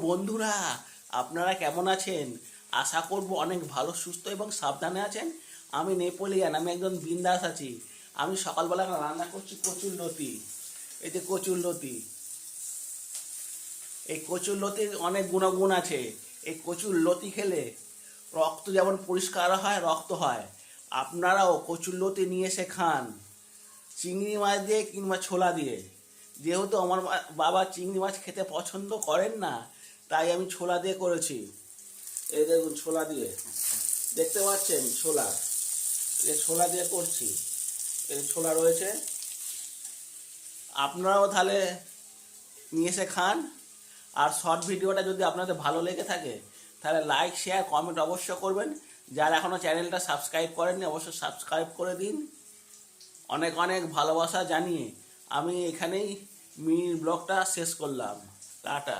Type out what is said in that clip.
বন্ধুরা, আপনারা কেমন আছেন? আশা করব অনেক ভালো, সুস্থ এবং সাবধানে আছেন। আমি নেপোলিয়ান, আমি একজন বিন্দাস আছি। আমি সকালবেলা রান্না করছি কচুরলতি। এই যে কচুরলতি, এই কচুরলতির অনেক গুণাগুণ আছে। এই কচুরলতি খেলে রক্ত যেমন পরিষ্কার হয়, রক্ত হয়। আপনারাও কচুরলতি নিয়ে এসে খান, চিংড়ি মাছ দিয়ে কিংবা ছোলা দিয়ে। যেহেতু আমার বাবা চিংড়ি মাছ খেতে পছন্দ করেন না, তাই আমি ছোলা দিয়ে করেছি। এই দেখুন ছোলা দিয়ে, দেখতে পাচ্ছেন ছোলা, এই ছোলা দিয়ে করছি। এই ছোলা রয়েছে, আপনারাও তাহলে নিয়ে এসে খান। আর শর্ট ভিডিওটা যদি আপনাদের ভালো লেগে থাকে তাহলে লাইক, শেয়ার, কমেন্ট অবশ্য করবেন। যারা এখনও চ্যানেলটা সাবস্ক্রাইব করেননি অবশ্যই সাবস্ক্রাইব করে দিন। অনেক অনেক ভালোবাসা জানিয়ে আমি এখানেই মিনি ব্লগটা শেষ করলাম। টাটা।